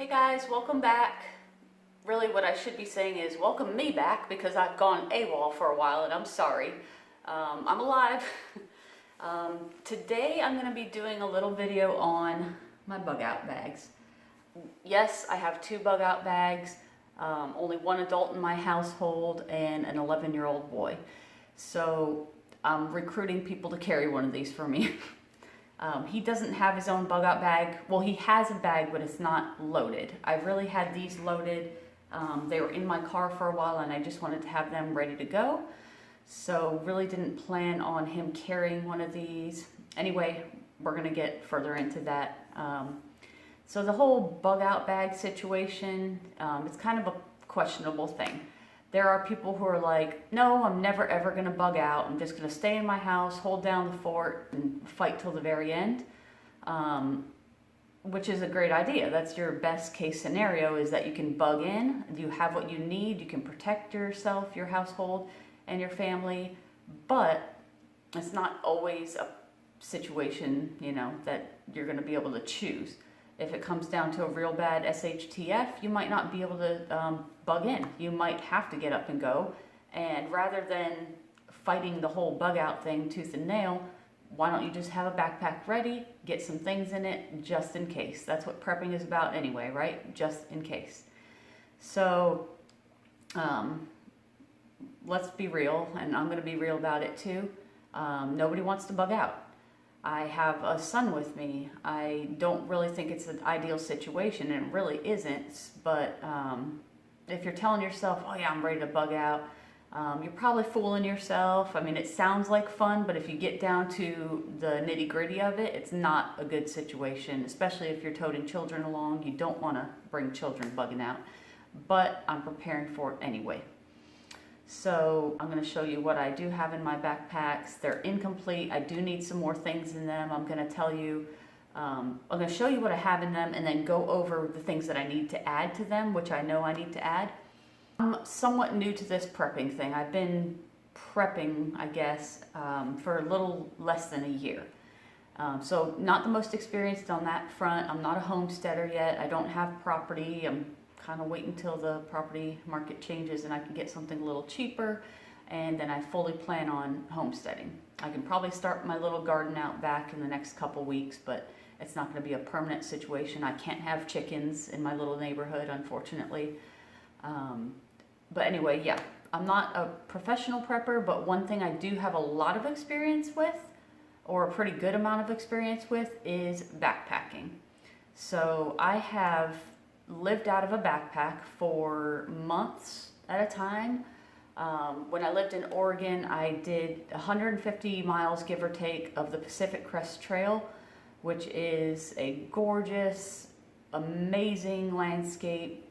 Guys, welcome back. Really what I should be saying is welcome me back because I've gone AWOL for a while and I'm sorry. I'm alive. Today I'm going to be doing a little video on my bug out bags. Yes, I have 2 bug out bags, only 1 adult in my household and an 11-year-old boy. So I'm recruiting people to carry one of these for me. He doesn't have his own bug out bag. Well, he has a bag, but it's not loaded. I've really had these loaded. They were in my car for a while and I just wanted to have them ready to go. So really didn't plan on him carrying one of these. Anyway, we're gonna get further into that. So the whole bug out bag situation, it's kind of a questionable thing. There are people who are like, no, I'm never ever gonna bug out. I'm just gonna stay in my house, hold down the fort, and fight till the very end, which is a great idea. That's your best case scenario, is that you can bug in, you have what you need, you can protect yourself, your household, and your family, but it's not always a situation, you know, that you're gonna be able to choose. If it comes down to a real bad SHTF, you might not be able to bug in. You might have to get up and go. And rather than fighting the whole bug out thing tooth and nail, why don't you just have a backpack ready, get some things in it just in case. That's what prepping is about anyway, right? Just in case. So let's be real, and I'm gonna be real about it too. Nobody wants to bug out. I have a son with me. I don't really think it's an ideal situation, and it really isn't, but if you're telling yourself, oh yeah, I'm ready to bug out, you're probably fooling yourself. I mean, it sounds like fun, but if you get down to the nitty-gritty of it, it's not a good situation, especially if you're toting children along. You don't want to bring children bugging out, but I'm preparing for it anyway. So I'm going to show you what I do have in my backpacks. They're incomplete. I do need some more things in them. I'm going to tell you, I'm going to show you what I have in them and then go over the things that I need to add to them, which I know I need to add. I'm somewhat new to this prepping thing. I've been prepping, I guess, for a little less than a year. So not the most experienced on that front. I'm not a homesteader yet. I don't have property. I'm kind of wait until the property market changes and I can get something a little cheaper, and then I fully plan on homesteading. I can probably start my little garden out back in the next couple weeks, but it's not going to be a permanent situation. I can't have chickens in my little neighborhood, unfortunately. But anyway, yeah, I'm not a professional prepper, but one thing I do have a lot of experience with, or a pretty good amount of experience with, is backpacking. So I have lived out of a backpack for months at a time. When I lived in Oregon, I did 150 miles, give or take, of the Pacific Crest Trail, which is a gorgeous, amazing landscape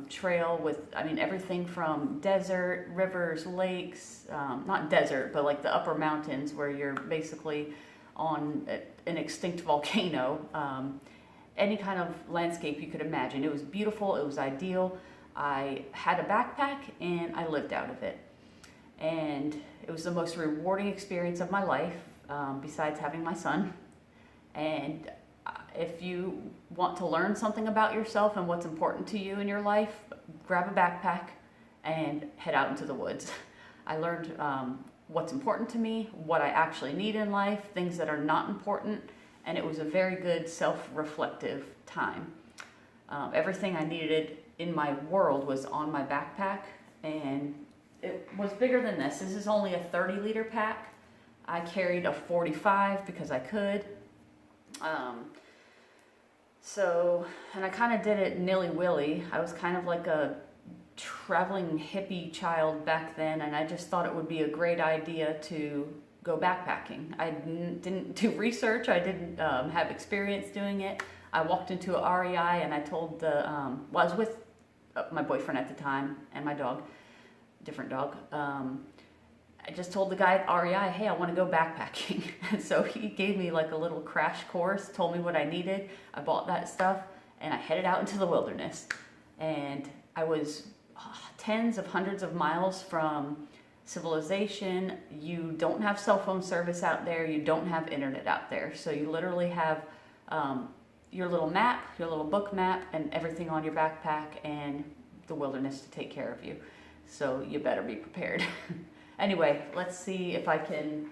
trail with, I mean, everything from desert, rivers, lakes, not desert, but like the upper mountains where you're basically on an extinct volcano. Any kind of landscape you could imagine. It was beautiful, it was ideal. I had a backpack and I lived out of it. And it was the most rewarding experience of my life, besides having my son. And if you want to learn something about yourself and what's important to you in your life, grab a backpack and head out into the woods. I learned what's important to me, what I actually need in life, things that are not important, and it was a very good self-reflective time. Everything I needed in my world was on my backpack, and it was bigger than this. This is only a 30-liter pack. I carried a 45 because I could. And I kind of did it nilly-willy. I was kind of like a traveling hippie child back then, and I just thought it would be a great idea to go backpacking. I didn't do research. I didn't have experience doing it. I walked into a REI and I told the, well, I was with my boyfriend at the time and my dog, different dog. I just told the guy at REI, hey, I want to go backpacking. And so he gave me like a little crash course, told me what I needed. I bought that stuff and I headed out into the wilderness. And I was tens of hundreds of miles from civilization. You don't have cell phone service out there. You don't have internet out there. So you literally have your little map, your little book map, and everything on your backpack and the wilderness to take care of you. So you better be prepared. Anyway, let's see if I can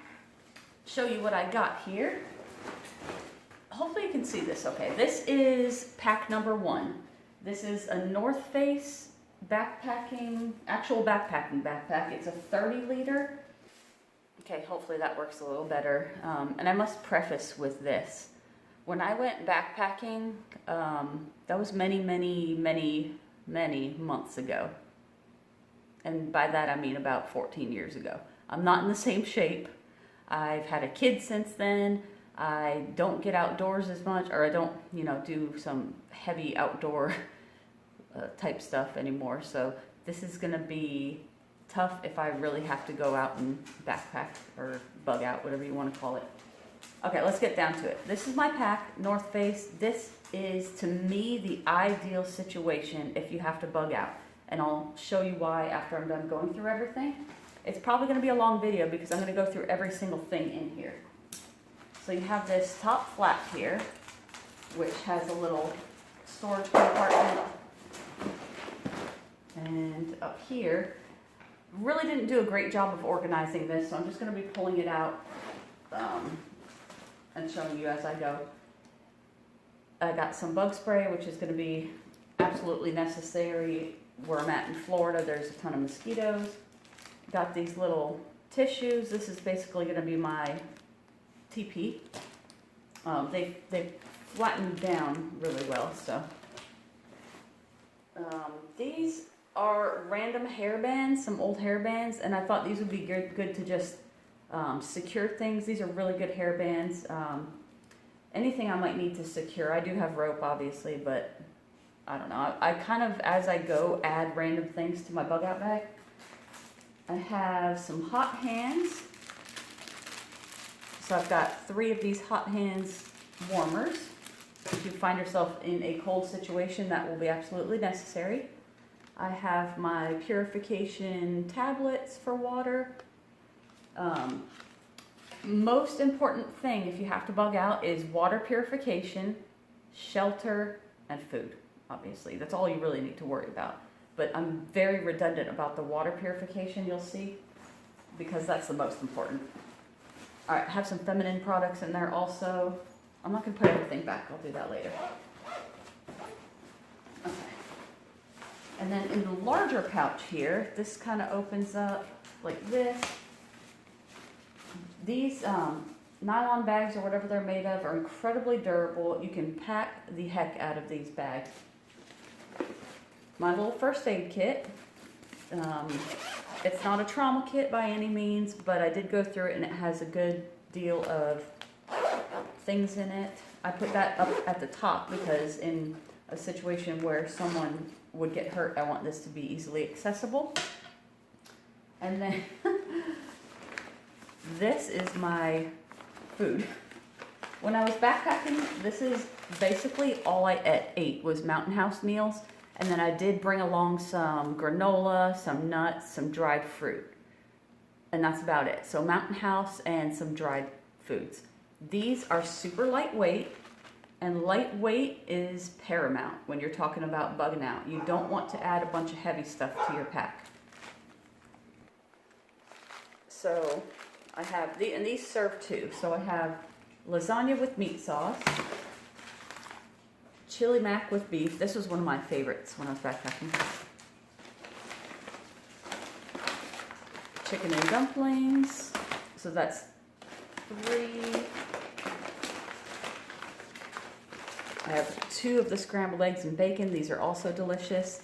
show you what I got here. Hopefully you can see this okay. This is pack number 1. This is a North Face actual backpacking backpack. It's a 30 liter. Okay, hopefully that works a little better. And I must preface with this. When I went backpacking, that was many months ago. And by that I mean about 14 years ago. I'm not in the same shape. I've had a kid since then. I don't get outdoors as much, or I don't, do some heavy outdoor type stuff anymore. So this is gonna be tough if I really have to go out and backpack or bug out, whatever you want to call it. Okay, let's get down to it. This is my pack, North Face. This is, to me, the ideal situation if you have to bug out. And I'll show you why after I'm done going through everything. It's probably going to be a long video because I'm going to go through every single thing in here. So you have this top flap here, which has a little storage compartment. And up here, really didn't do a great job of organizing this, so I'm just going to be pulling it out and showing you as I go. I got some bug spray, which is going to be absolutely necessary. Where I'm at in Florida, there's a ton of mosquitoes. Got these little tissues. This is basically going to be my TP. They flattened down really well, so. These are random hair bands, some old hair bands, and I thought these would be good to just secure things. These are really good hair bands. Anything I might need to secure. I do have rope, obviously, but I don't know. I kind of, as I go, add random things to my bug out bag. I have some hot hands. So I've got 3 of these hot hands warmers. If you find yourself in a cold situation, that will be absolutely necessary. I have my purification tablets for water. Most important thing if you have to bug out is water purification, shelter, and food. Obviously, that's all you really need to worry about. But I'm very redundant about the water purification, you'll see, because that's the most important. All right, I have some feminine products in there also. I'm not going to put everything back. I'll do that later. Okay. And then in the larger pouch here, this kind of opens up like this. These nylon bags, or whatever they're made of, are incredibly durable. You can pack the heck out of these bags. My little first aid kit. It's not a trauma kit by any means, but I did go through it and it has a good deal of things in it. I put that up at the top because in a situation where someone would get hurt, I want this to be easily accessible. And then this is my food. When I was backpacking, this is basically all I ate was Mountain House meals. And then I did bring along some granola, some nuts, some dried fruit. And that's about it. So Mountain House and some dried foods. These are super lightweight, and lightweight is paramount when you're talking about bugging out. You don't want to add a bunch of heavy stuff to your pack. So I have, and these serve 2. So I have lasagna with meat sauce, chili mac with beef. This was one of my favorites when I was backpacking. Chicken and dumplings. So that's 3. I have 2 of the scrambled eggs and bacon. These are also delicious.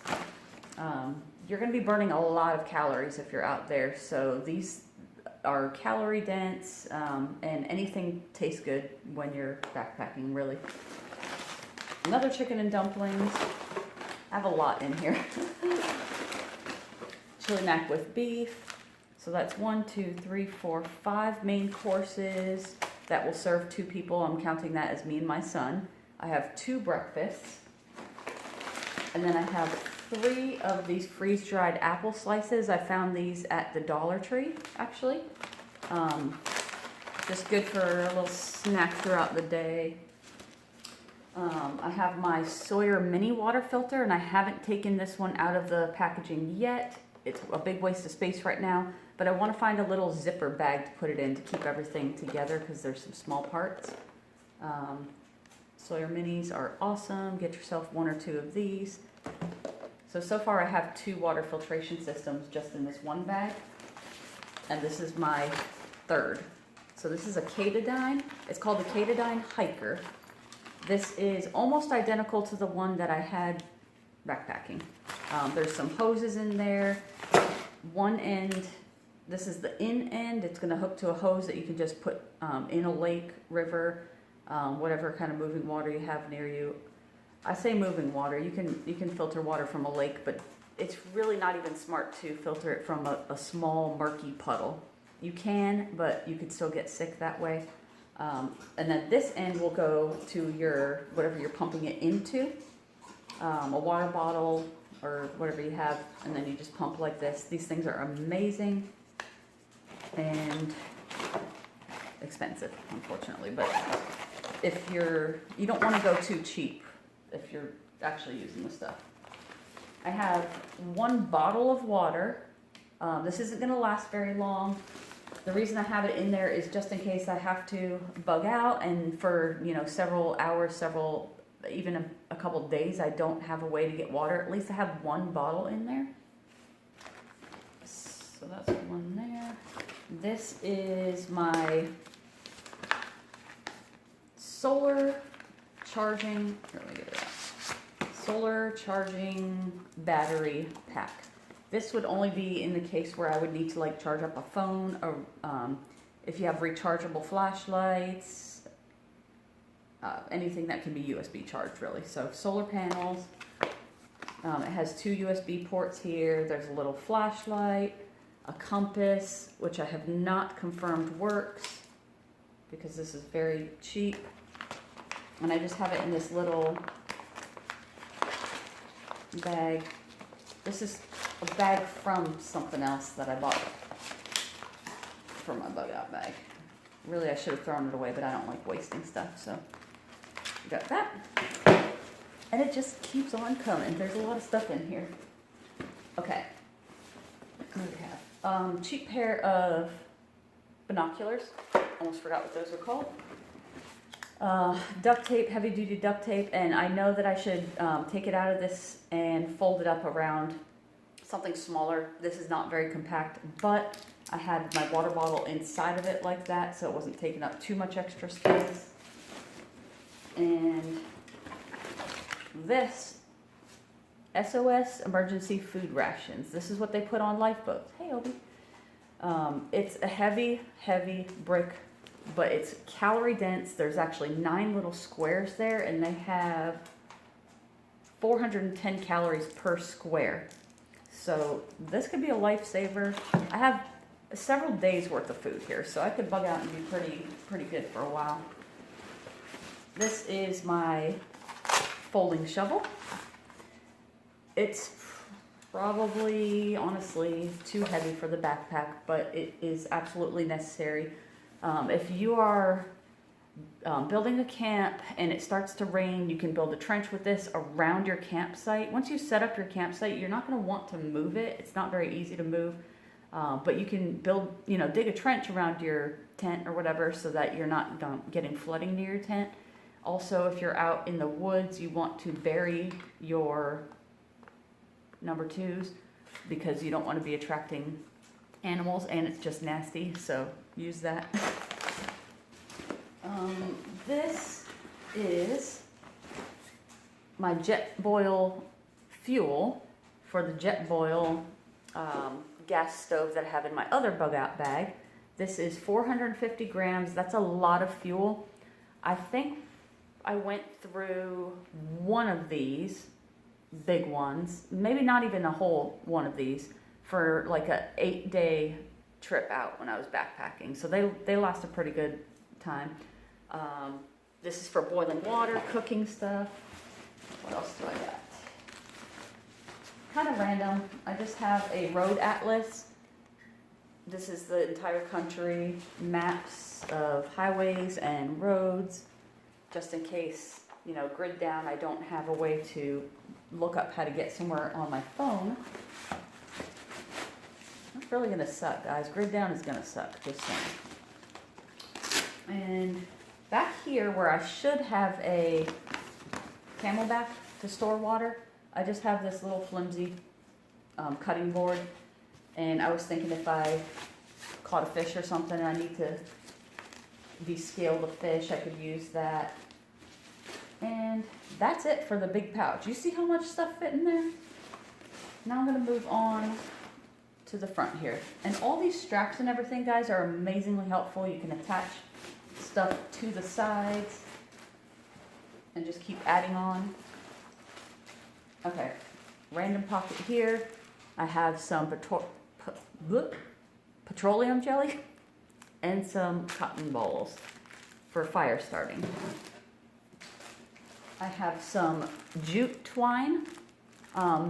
You're going to be burning a lot of calories if you're out there. So these are calorie dense, and anything tastes good when you're backpacking, really. Another chicken and dumplings. I have a lot in here. Chili mac with beef. So that's 1, 2, 3, 4, 5 main courses that will serve 2 people. I'm counting that as me and my son. I have 2 breakfasts. And then I have 3 of these freeze-dried apple slices. I found these at the Dollar Tree, actually. Just good for a little snack throughout the day. I have my Sawyer mini water filter, and I haven't taken this one out of the packaging yet. It's a big waste of space right now, but I want to find a little zipper bag to put it in to keep everything together because there's some small parts. Sawyer minis are awesome. Get yourself 1 or 2 of these. So far I have 2 water filtration systems just in this one bag, and this is my 3rd. So this is a Katadyn. It's called the Katadyn Hiker. This is almost identical to the one that I had backpacking. There's some hoses in there. One end, this is the in end. It's going to hook to a hose that you can just put in a lake, river, whatever kind of moving water you have near you. I say moving water. You can filter water from a lake, but it's really not even smart to filter it from a small murky puddle. You can, but you could still get sick that way. And then this end will go to your, whatever you're pumping it into, a water bottle or whatever you have, and then you just pump like this. These things are amazing and expensive, unfortunately, but if you don't want to go too cheap if you're actually using the stuff. I have 1 bottle of water. This isn't going to last very long. The reason I have it in there is just in case I have to bug out, and for several hours, even a couple days, I don't have a way to get water. At least I have 1 bottle in there. So that's one there. This is my solar charging. Here, let me get it out. Solar charging battery pack. This would only be in the case where I would need to like charge up a phone, or if you have rechargeable flashlights, anything that can be USB charged really. So solar panels, it has 2 USB ports here. There's a little flashlight, a compass, which I have not confirmed works because this is very cheap. And I just have it in this little bag. This is a bag from something else that I bought for my bug out bag. Really, I should have thrown it away, but I don't like wasting stuff, so got that. And it just keeps on coming. There's a lot of stuff in here. Okay. What do we have? Cheap pair of binoculars. Almost forgot what those are called. Duct tape, heavy duty duct tape, and I know that I should take it out of this and fold it up around something smaller. This is not very compact, but I had my water bottle inside of it like that, so it wasn't taking up too much extra space. And this SOS emergency food rations. This is what they put on lifeboats. Hey, Obi. It's a heavy brick, but it's calorie dense. There's actually 9 little squares there, and they have 410 calories per square. So this could be a lifesaver. I have several days worth of food here, so I could bug out and be pretty good for a while. This is my folding shovel. It's probably, honestly, too heavy for the backpack, but it is absolutely necessary. If you are building a camp and it starts to rain, you can build a trench with this around your campsite. Once you set up your campsite, you're not going to want to move it. It's not very easy to move, but you can build, dig a trench around your tent or whatever so that you're not getting flooding near your tent. Also, if you're out in the woods, you want to bury your number 2s because you don't want to be attracting animals, and it's just nasty, so use that. This is my Jetboil fuel for the Jetboil gas stove that I have in my other bug out bag. This is 450 grams. That's a lot of fuel. I think I went through one of these big ones, maybe not even a whole one of these, for like a 8-day trip out when I was backpacking. So they last a pretty good time. This is for boiling water, cooking stuff. What else do I got? Kind of random. I just have a road atlas. This is the entire country, maps of highways and roads, just in case, you know, grid down. I don't have a way to look up how to get somewhere on my phone. That's really gonna suck, guys. Grid down is gonna suck, just saying. And back here where I should have a camelback to store water, I just have this little flimsy cutting board. And I was thinking if I caught a fish or something and I need to descale the fish, I could use that. And that's it for the big pouch. You see how much stuff fit in there? Now I'm gonna move on to the front here. And all these straps and everything, guys, are amazingly helpful. You can attach stuff to the sides and just keep adding on. Okay, random pocket here. I have some petroleum jelly and some cotton balls for fire starting. I have some jute twine.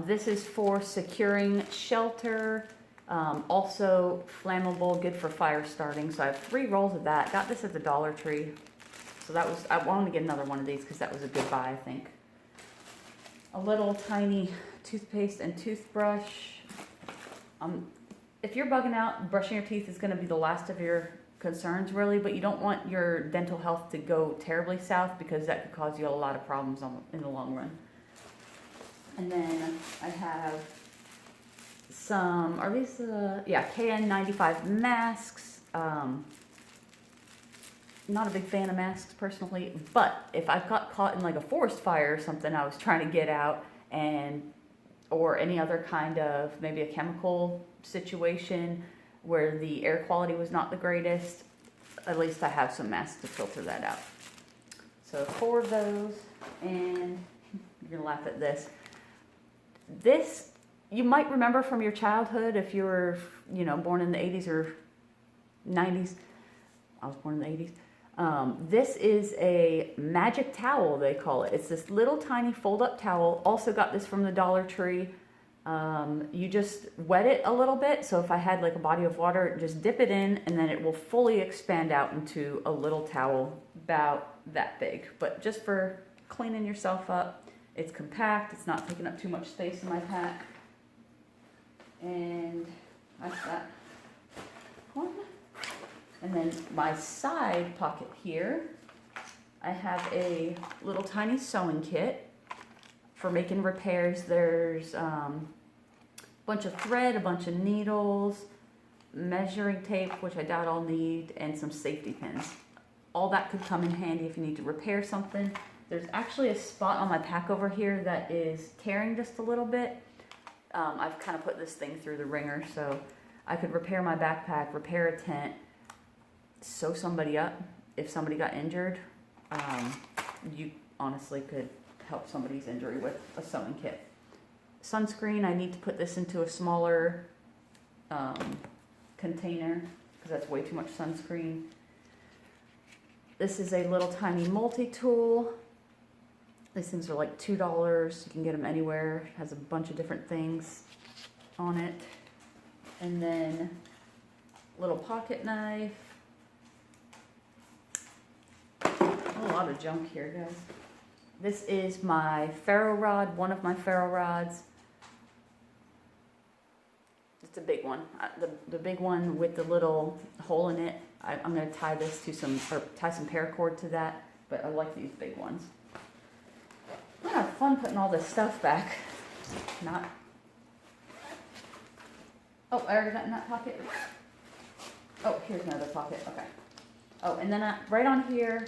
This is for securing shelter, also flammable, good for fire starting. So I have 3 rolls of that. Got this at the Dollar Tree. So that was, I wanted to get another one of these because that was a good buy, I think. A little tiny toothpaste and toothbrush. If you're bugging out, brushing your teeth is going to be the last of your concerns, really, but you don't want your dental health to go terribly south because that could cause you a lot of problems in the long run. And then I have some, are these, KN95 masks. Not a big fan of masks personally, but if I got caught in like a forest fire or something I was trying to get out, or any other kind of maybe a chemical situation where the air quality was not the greatest, at least I have some masks to filter that out. So 4 of those, and you're gonna laugh at this. This, you might remember from your childhood if you were, you know, born in the 80s or 90s. I was born in the 80s. This is a magic towel, they call it. It's this little tiny fold-up towel. Also got this from the Dollar Tree. You just wet it a little bit. So if I had like a body of water, just dip it in and then it will fully expand out into a little towel about that big. But just for cleaning yourself up. It's compact. It's not taking up too much space in my pack. And that's that one. And then my side pocket here, I have a little tiny sewing kit for making repairs. There's a bunch of thread, a bunch of needles, measuring tape, which I doubt I'll need, and some safety pins. All that could come in handy if you need to repair something. There's actually a spot on my pack over here that is tearing just a little bit. I've kind of put this thing through the ringer, so I could repair my backpack, repair a tent, sew somebody up. If somebody got injured, you honestly could help somebody's injury with a sewing kit. Sunscreen, I need to put this into a smaller container because that's way too much sunscreen. This is a little tiny multi-tool. These things are like $2. You can get them anywhere. It has a bunch of different things on it. And then a little pocket knife. A lot of junk here, guys. This is my ferro rod, one of my ferro rods. It's a big one. The big one with the little hole in it. I'm going to tie this to tie some paracord to that, but I like these big ones. I'm going to have fun putting all this stuff back. Not. Oh, I already got in that pocket. Oh, here's another pocket. Okay. Oh, and then right on here,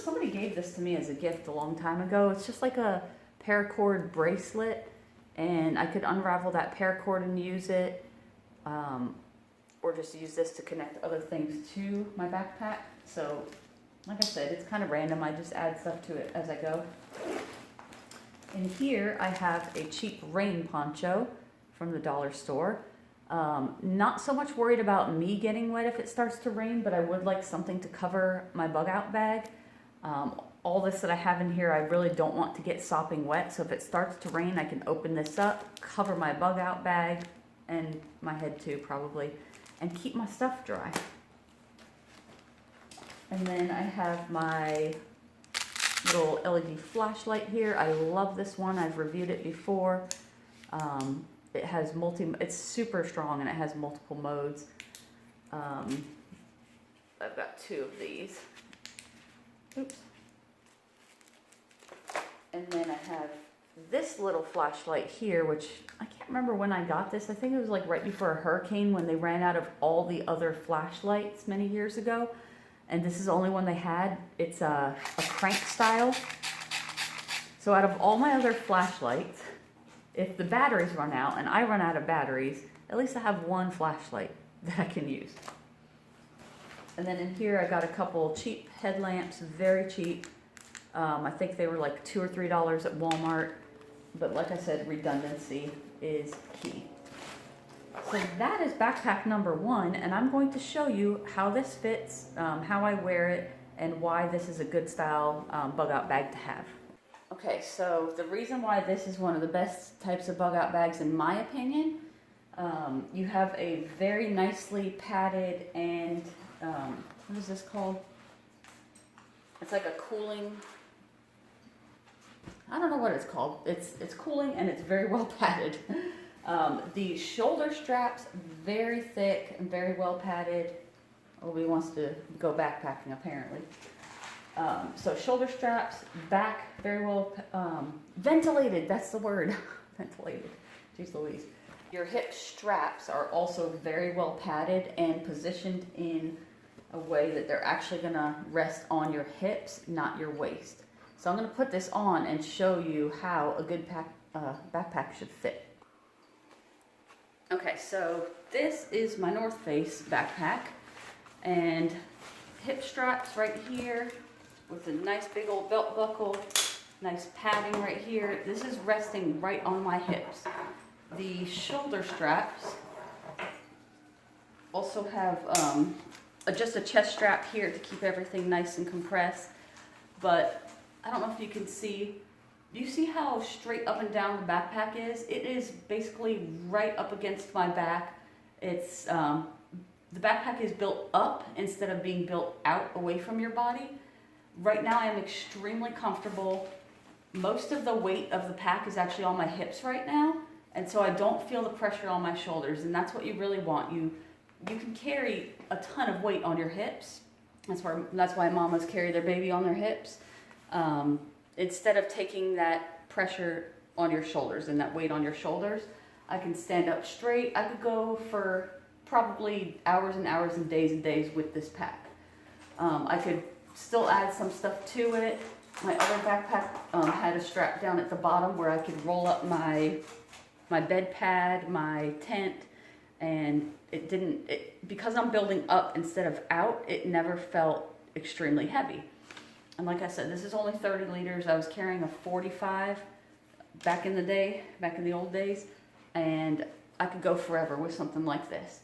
somebody gave this to me as a gift a long time ago. It's just like a paracord bracelet, and I could unravel that paracord and use it, or just use this to connect other things to my backpack. So, like I said, it's kind of random. I just add stuff to it as I go. In here, I have a cheap rain poncho from the dollar store. Not so much worried about me getting wet if it starts to rain, but I would like something to cover my bug out bag. All this that I have in here, I really don't want to get sopping wet. So if it starts to rain, I can open this up, cover my bug out bag, and my head too probably, and keep my stuff dry. And then I have my little LED flashlight here. I love this one. I've reviewed it before. It has it's super strong and it has multiple modes. I've got 2 of these. Oops. And then I have this little flashlight here, which I can't remember when I got this. I think it was like right before a hurricane when they ran out of all the other flashlights many years ago. And this is the only one they had. It's a crank style. So out of all my other flashlights, if the batteries run out and I run out of batteries, at least I have one flashlight that I can use. And then in here I got a couple cheap headlamps, very cheap. I think they were like $2 or $3 at Walmart. But like I said, redundancy is key. So that is backpack number 1, and I'm going to show you how this fits, how I wear it, and why this is a good style bug out bag to have. Okay, so the reason why this is one of the best types of bug out bags in my opinion, you have a very nicely padded and, what is this called? It's like a cooling, I don't know what it's called. It's cooling and it's very well padded. The shoulder straps, very thick and very well padded. Obi wants to go backpacking apparently. So shoulder straps, back, very well ventilated, that's the word. Ventilated, jeez Louise. Your hip straps are also very well padded and positioned in a way that they're actually gonna rest on your hips, not your waist. So I'm gonna put this on and show you how a good backpack should fit. Okay, so this is my North Face backpack, and hip straps right here with a nice big old belt buckle, nice padding right here. This is resting right on my hips. The shoulder straps also have just a chest strap here to keep everything nice and compressed, but I don't know if you can see. Do you see how straight up and down the backpack is? It is basically right up against my back. It's the backpack is built up instead of being built out away from your body. Right now I am extremely comfortable. Most of the weight of the pack is actually on my hips right now, and so I don't feel the pressure on my shoulders, and that's what you really want. You can carry a ton of weight on your hips. That's why mamas carry their baby on their hips. Instead of taking that pressure on your shoulders and that weight on your shoulders, I can stand up straight. I could go for probably hours and hours and days with this pack. I could still add some stuff to it. My other backpack had a strap down at the bottom where I could roll up my bed pad, my tent, and because I'm building up instead of out, it never felt extremely heavy. And like I said, this is only 30 liters. I was carrying a 45 back in the old days, and I could go forever with something like this.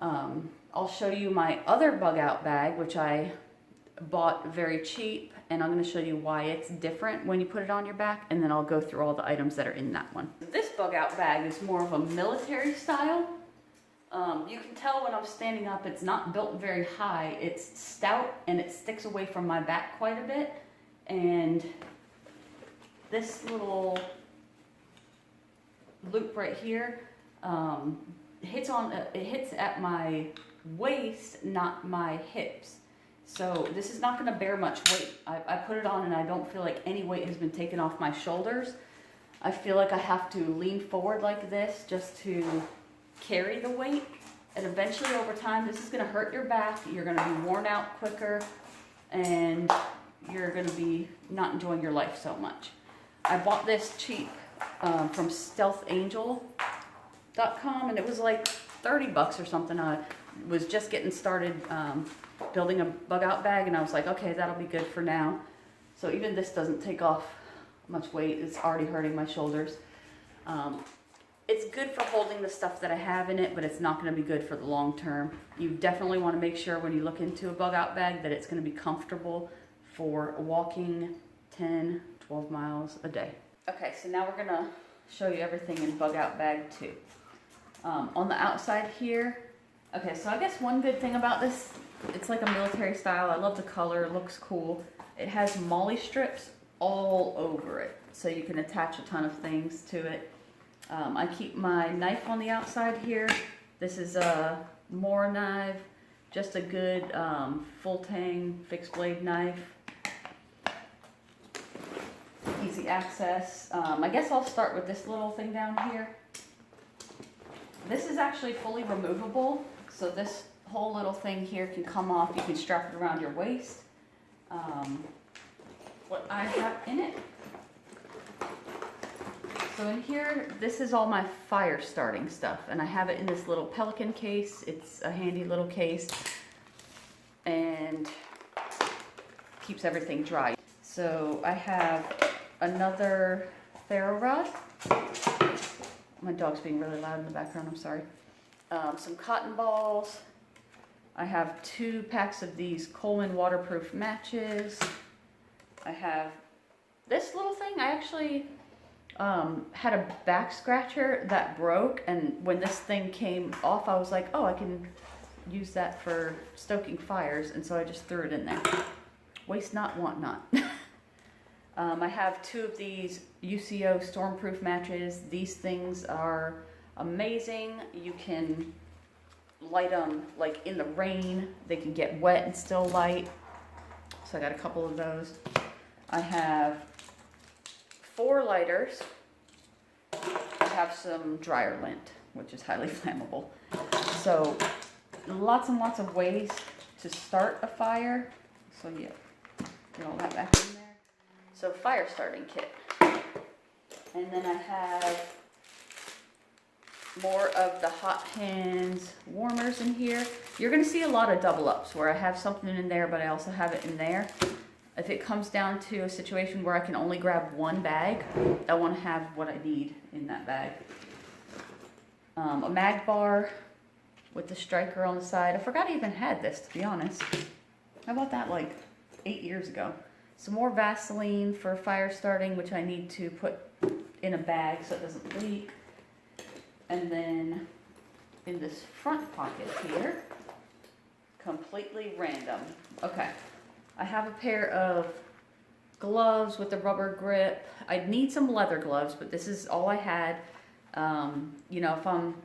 I'll show you my other bug out bag, which I bought very cheap, and I'm going to show you why it's different when you put it on your back, and then I'll go through all the items that are in that one. This bug out bag is more of a military style. You can tell when I'm standing up, it's not built very high. It's stout and it sticks away from my back quite a bit. And this little loop right here hits at my waist, not my hips. So this is not going to bear much weight. I put it on and I don't feel like any weight has been taken off my shoulders. I feel like I have to lean forward like this just to carry the weight, and eventually over time this is going to hurt your back. You're going to be worn out quicker, and you're going to be not enjoying your life so much. I bought this cheap from stealthangel.com, and it was like 30 bucks or something. I was just getting started building a bug out bag, and I was like, okay, that'll be good for now. So even this doesn't take off much weight. It's already hurting my shoulders. It's good for holding the stuff that I have in it, but it's not going to be good for the long term. You definitely want to make sure when you look into a bug out bag that it's going to be comfortable for walking 10, 12 miles a day. Okay, so now we're going to show you everything in bug out bag 2. On the outside here, okay, so I guess one good thing about this, it's like a military style. I love the color, it looks cool. It has molly strips all over it, so you can attach a ton of things to it. I keep my knife on the outside here. This is a Moore knife, just a good full tang fixed blade knife. Easy access. I guess I'll start with this little thing down here. This is actually fully removable, so this whole little thing here can come off. You can strap it around your waist. What I have in it. So in here, this is all my fire starting stuff, and I have it in this little Pelican case. It's a handy little case and keeps everything dry. So I have another ferro rod. My dog's being really loud in the background, I'm sorry. Some cotton balls. I have 2 packs of these Coleman waterproof matches. I have this little thing. I actually had a back scratcher that broke, and when this thing came off, I was like, oh, I can use that for stoking fires, and so I just threw it in there. Waste not, want not. I have 2 of these UCO stormproof matches. These things are amazing. You can light them like in the rain. They can get wet and still light. So I got a couple of those. I have 4 lighters. I have some dryer lint, which is highly flammable. So lots and lots of ways to start a fire. So yeah, get all that back in there. So fire starting kit. And then I have more of the hot hands warmers in here. You're gonna see a lot of double ups where I have something in there, but I also have it in there. If it comes down to a situation where I can only grab one bag, I want to have what I need in that bag. A mag bar with the striker on the side. I forgot I even had this, to be honest. I bought that like 8 years ago. Some more Vaseline for fire starting, which I need to put in a bag so it doesn't leak. And then in this front pocket here, completely random. Okay. I have a pair of gloves with a rubber grip. I need some leather gloves, but this is all I had. You know, if I'm...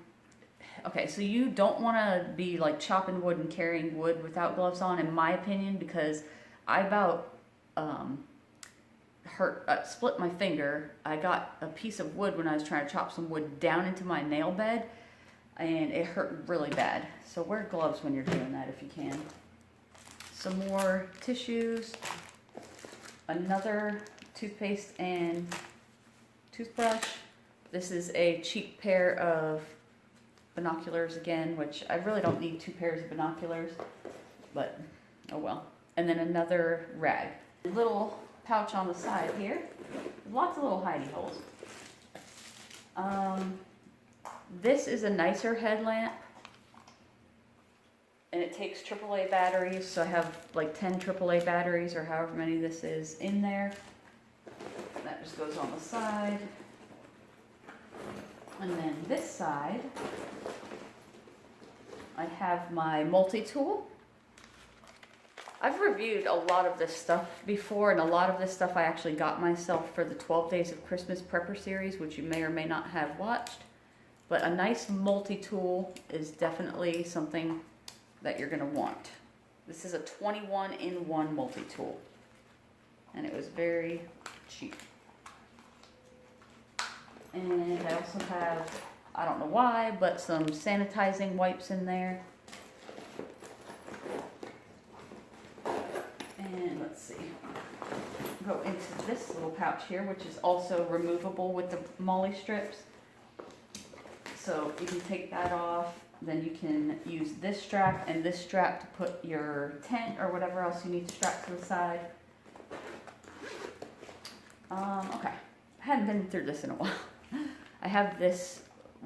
Okay, so you don't want to be like chopping wood and carrying wood without gloves on, in my opinion, because I about split my finger. I got a piece of wood when I was trying to chop some wood down into my nail bed, and it hurt really bad. So wear gloves when you're doing that if you can. Some more tissues, another toothpaste and toothbrush. This is a cheap pair of binoculars again, which I really don't need 2 pairs of binoculars, but oh well. And then another rag. Little pouch on the side here, lots of little hidey holes. This is a nicer headlamp. And it takes AAA batteries, so I have like 10 AAA batteries or however many this is in there. That just goes on the side. And then this side, I have my multi-tool. I've reviewed a lot of this stuff before, and a lot of this stuff I actually got myself for the 12 Days of Christmas Prepper series, which you may or may not have watched. But a nice multi-tool is definitely something that you're going to want. This is a 21-in-1 multi-tool, and it was very cheap. And I also have, I don't know why, but some sanitizing wipes in there. And let's see, go into this little pouch here, which is also removable with the molly strips. So you can take that off. Then you can use this strap and this strap to put your tent or whatever else you need to strap to the side. Okay, I hadn't been through this in a while. I have this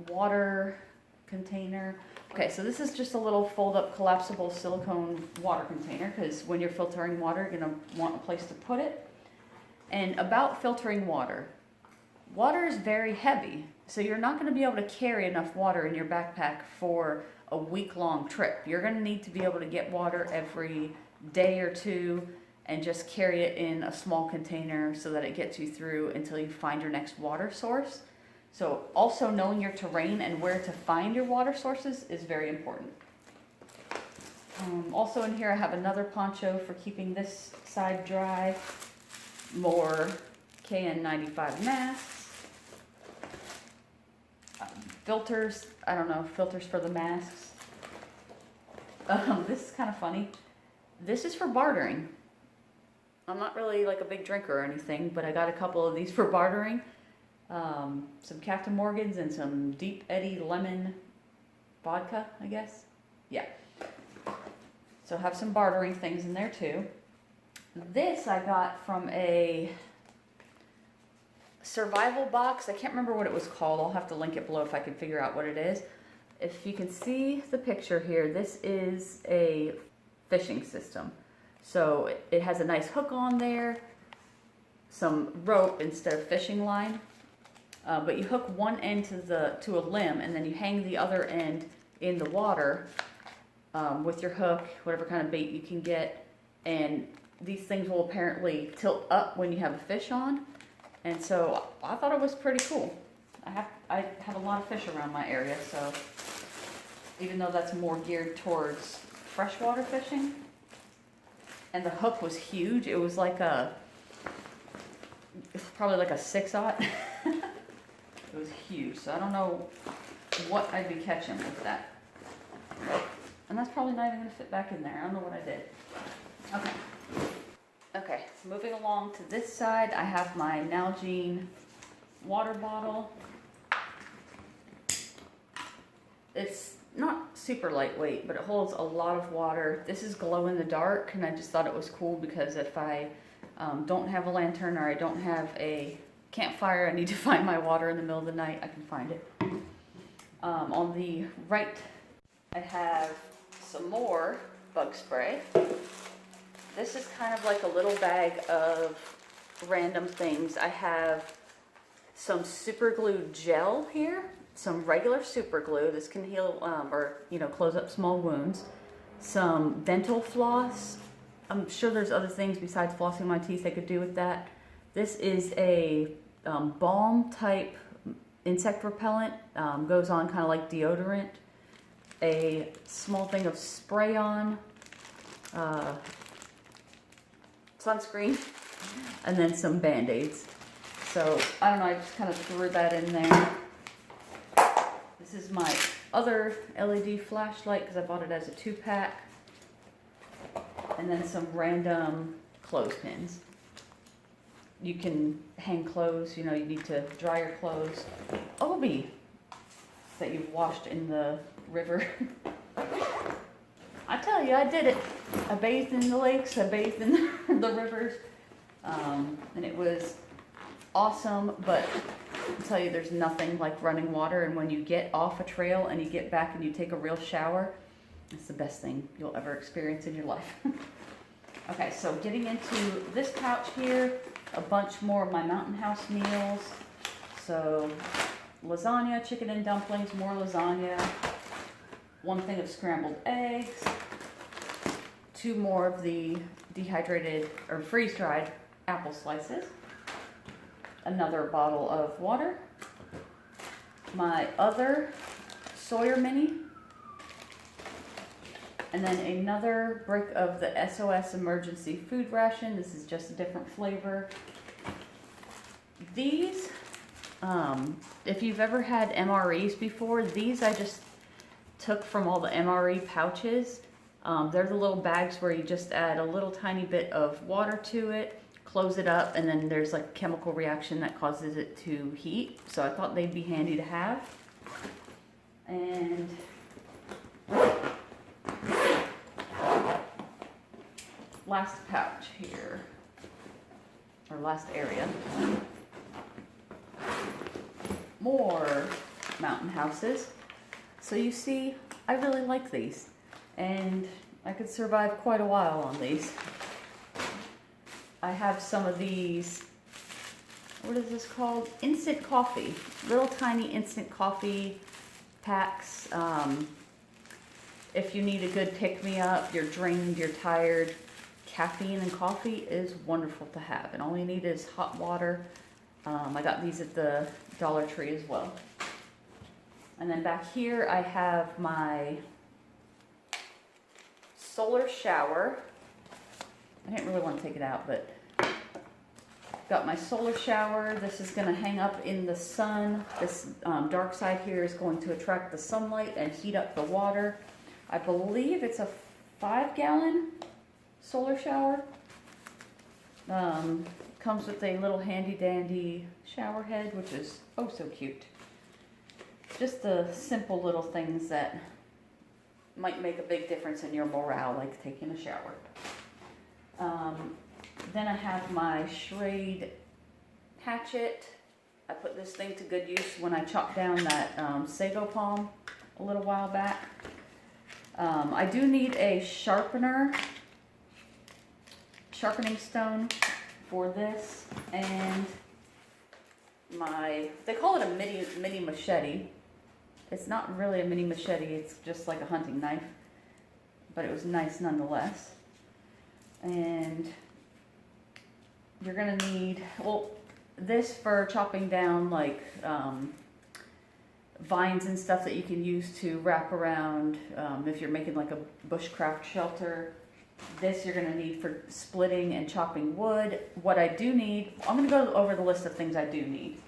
water container. Okay, so this is just a little fold-up collapsible silicone water container, because when you're filtering water, you're going to want a place to put it. And about filtering water, water is very heavy. So you're not going to be able to carry enough water in your backpack for a week-long trip. You're going to need to be able to get water every day or two, and just carry it in a small container so that it gets you through until you find your next water source. So also knowing your terrain and where to find your water sources is very important. Also in here I have another poncho for keeping this side dry, more KN95 masks, filters, I don't know, filters for the masks. This is kind of funny. This is for bartering. I'm not really like a big drinker or anything, but I got a couple of these for bartering. Some Captain Morgan's and some Deep Eddy lemon vodka, I guess. Yeah. So have some bartering things in there too. This I got from a survival box. I can't remember what it was called. I'll have to link it below if I can figure out what it is. If you can see the picture here, this is a fishing system. So it has a nice hook on there, some rope instead of fishing line. But you hook one end to a limb, and then you hang the other end in the water with your hook, whatever kind of bait you can get. And these things will apparently tilt up when you have a fish on. And so I thought it was pretty cool. I have a lot of fish around my area, so even though that's more geared towards freshwater fishing. And the hook was huge. It was like probably like a 6/0. It was huge, so I don't know what I'd be catching with that. And that's probably not even gonna fit back in there. I don't know what I did. Okay, so moving along to this side, I have my Nalgene water bottle. It's not super lightweight, but it holds a lot of water. This is glow in the dark, and I just thought it was cool because if I don't have a lantern or I don't have a campfire, I need to find my water in the middle of the night, I can find it. On the right, I have some more bug spray. This is kind of like a little bag of random things. I have some super glue gel here, some regular super glue. This can heal or close up small wounds. Some dental floss. I'm sure there's other things besides flossing my teeth I could do with that. This is a balm type insect repellent, goes on kind of like deodorant. A small thing of spray on, sunscreen, and then some band-aids. So I don't know, I just kind of threw that in there. This is my other LED flashlight because I bought it as a 2-pack. And then some random clothespins. You can hang clothes, you need to dry your clothes. b.o.b. that you've washed in the river. I tell you, I did it. I bathed in the lakes, I bathed in the rivers, and it was awesome, but I'll tell you, there's nothing like running water, and when you get off a trail and you get back and you take a real shower, it's the best thing you'll ever experience in your life. Okay, so getting into this pouch here, a bunch more of my Mountain House meals. So lasagna, chicken and dumplings, more lasagna, 1 thing of scrambled eggs, 2 more of the dehydrated or freeze-dried apple slices, another bottle of water, my other Sawyer Mini, and then another brick of the SOS emergency food ration. This is just a different flavor. These, if you've ever had MREs before, these I just took from all the MRE pouches. They're the little bags where you just add a little tiny bit of water to it, close it up, and then there's like a chemical reaction that causes it to heat. So I thought they'd be handy to have. And last pouch here, or last area. More Mountain Houses. So you see, I really like these, and I could survive quite a while on these. I have some of these, what is this called? Instant coffee, little tiny instant coffee packs. If you need a good pick-me-up, you're drained, you're tired, caffeine and coffee is wonderful to have. And all you need is hot water. I got these at the Dollar Tree as well. And then back here I have my solar shower. I didn't really want to take it out, but got my solar shower. This is going to hang up in the sun. This dark side here is going to attract the sunlight and heat up the water. I believe it's a 5-gallon solar shower. Comes with a little handy dandy shower head, which is oh so cute. Just the simple little things that might make a big difference in your morale, like taking a shower. Then I have my Schrade hatchet. I put this thing to good use when I chopped down that sago palm a little while back. I do need a sharpening stone for this, and they call it a mini machete. It's not really a mini machete, it's just like a hunting knife, but it was nice nonetheless. And you're gonna need, well, this for chopping down like vines and stuff that you can use to wrap around if you're making like a bushcraft shelter. This you're gonna need for splitting and chopping wood. What I do need, I'm gonna go over the list of things I do need.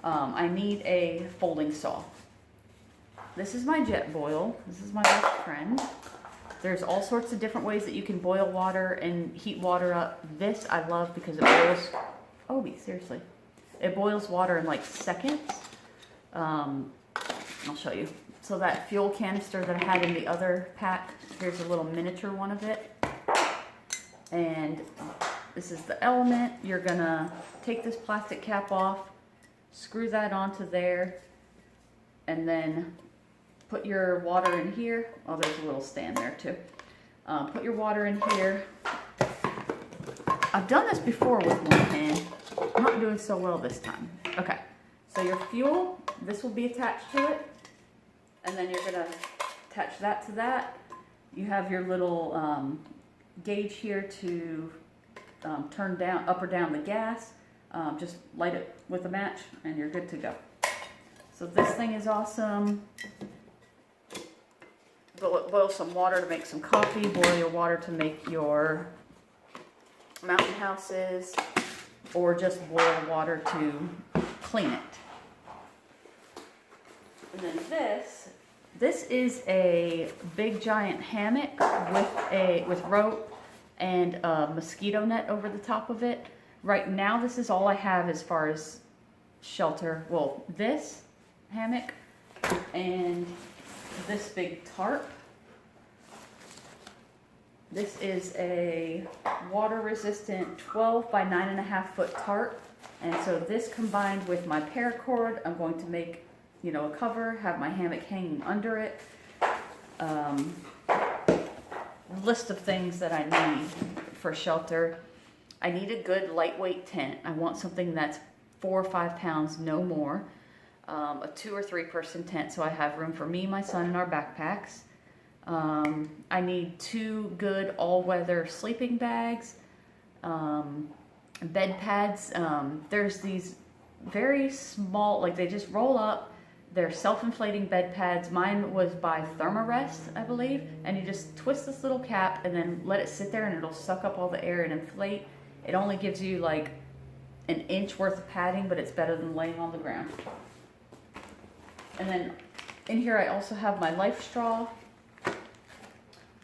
I need a folding saw. This is my jet boil. This is my best friend. There's all sorts of different ways that you can boil water and heat water up. This I love because it boils, b.o.b, seriously. It boils water in like seconds. I'll show you. So that fuel canister that I had in the other pack, here's a little miniature one of it. And this is the element. You're gonna take this plastic cap off, screw that onto there, and then put your water in here. Oh, there's a little stand there too. Put your water in here. I've done this before with one hand. I'm not doing so well this time. Okay, so your fuel, this will be attached to it. And then you're gonna attach that to that. You have your little gauge here to turn down, up or down the gas. Just light it with a match and you're good to go. So this thing is awesome. Boil some water to make some coffee. Boil your water to make your mountain houses, or just boil water to clean it. And then this is a big giant hammock with rope and a mosquito net over the top of it. Right now, this is all I have as far as shelter. Well, this hammock and this big tarp. This is a water resistant 12 by 9.5 foot tarp. And so this combined with my paracord, I'm going to make, you know, a cover, have my hammock hanging under it. List of things that I need for shelter. I need a good lightweight tent. I want something that's 4 or 5 pounds, no more. A 2 or 3 person tent, so I have room for me, my son, and our backpacks. I need 2 good all-weather sleeping bags, bed pads. There's these very small, like they just roll up. They're self-inflating bed pads. Mine was by Thermarest, I believe, and you just twist this little cap and then let it sit there and it'll suck up all the air and inflate. It only gives you like an inch worth of padding, but it's better than laying on the ground. And then in here I also have my life straw.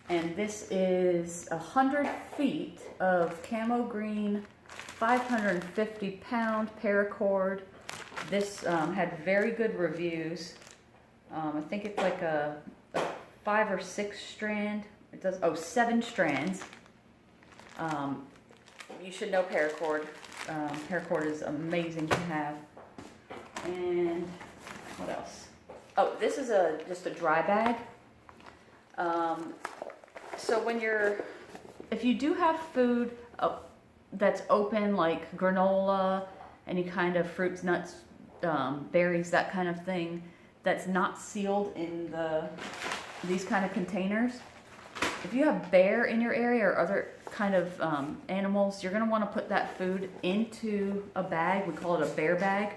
And this is 100 feet of camo green, 550 pound paracord. This had very good reviews. I think it's like a 5 or 6 strand. It does, 7 strands. You should know paracord. Paracord is amazing to have. And what else? Oh, this is just a dry bag. So if you do have food that's open, like granola, any kind of fruits, nuts, berries, that kind of thing, that's not sealed in these kind of containers, If you have bear in your area or other kind of animals, you're gonna wanna put that food into a bag, we call it a bear bag,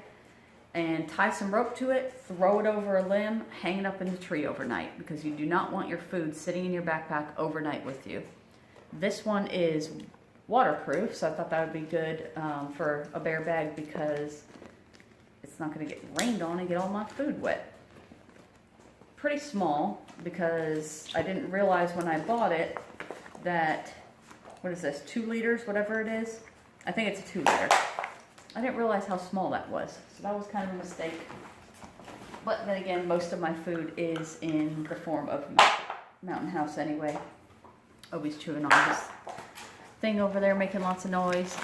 and tie some rope to it, throw it over a limb, hang it up in the tree overnight, because you do not want your food sitting in your backpack overnight with you. This one is waterproof, so I thought that would be good for a bear bag because it's not gonna get rained on and get all my food wet. Pretty small because I didn't realize when I bought it that, what is this, 2 liters, whatever it is? I think it's a 2 liter. I didn't realize how small that was, so that was kind of a mistake. But then again, most of my food is in the form of Mountain House anyway. Obi's chewing on his thing over there, making lots of noise.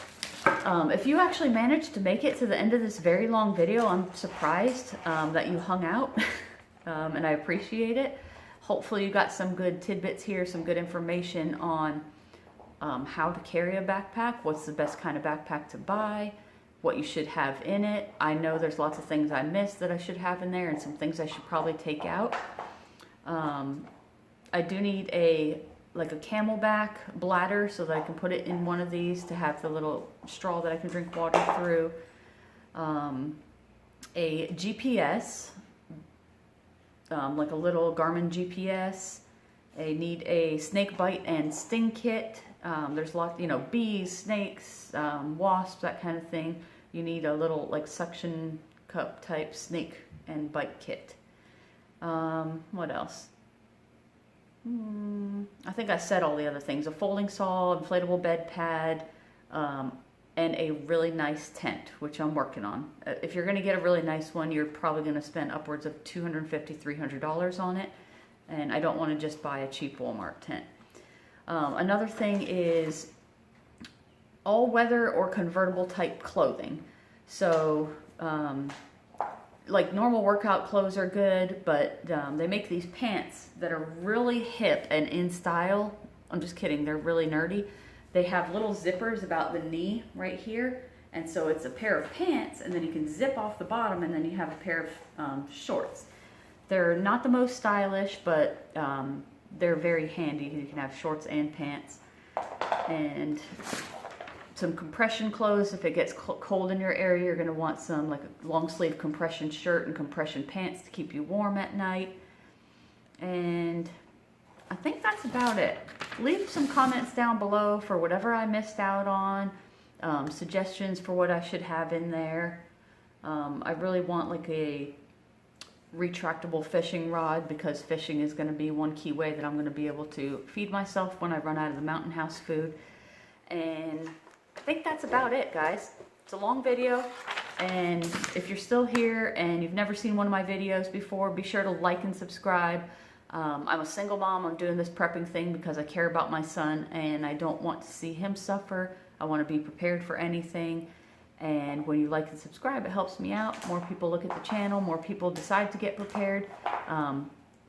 If you actually managed to make it to the end of this very long video, I'm surprised that you hung out, and I appreciate it. Hopefully you got some good tidbits here, some good information on how to carry a backpack, what's the best kind of backpack to buy, what you should have in it. I know there's lots of things I missed that I should have in there and some things I should probably take out. I do need a camelback bladder so that I can put it in one of these to have the little straw that I can drink water through. A GPS, like a little Garmin GPS. I need a snake bite and sting kit. There's lots, you know, bees, snakes, wasps, that kind of thing. You need a little like suction cup type snake and bite kit. What else? I think I said all the other things. A folding saw, inflatable bed pad, and a really nice tent, which I'm working on. If you're going to get a really nice one, you're probably going to spend upwards of $250, $300 on it. And I don't want to just buy a cheap Walmart tent. Another thing is all-weather or convertible type clothing. So, like normal workout clothes are good, but they make these pants that are really hip and in style. I'm just kidding, they're really nerdy. They have little zippers about the knee right here. And so it's a pair of pants, and then you can zip off the bottom, and then you have a pair of shorts. They're not the most stylish, but they're very handy. You can have shorts and pants. And some compression clothes. If it gets cold in your area, you're going to want some like a long sleeve compression shirt and compression pants to keep you warm at night. And I think that's about it. Leave some comments down below for whatever I missed out on, suggestions for what I should have in there. I really want like a retractable fishing rod, because fishing is going to be one key way that I'm going to be able to feed myself when I run out of the Mountain House food. And I think that's about it, guys. It's a long video, and if you're still here and you've never seen one of my videos before, be sure to like and subscribe. I'm a single mom. I'm doing this prepping thing because I care about my son and I don't want to see him suffer. I want to be prepared for anything. And when you like and subscribe, it helps me out. More people look at the channel, more people decide to get prepared.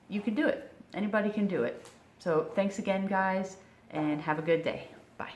You can do it. Anybody can do it. So thanks again, guys, and have a good day. Bye.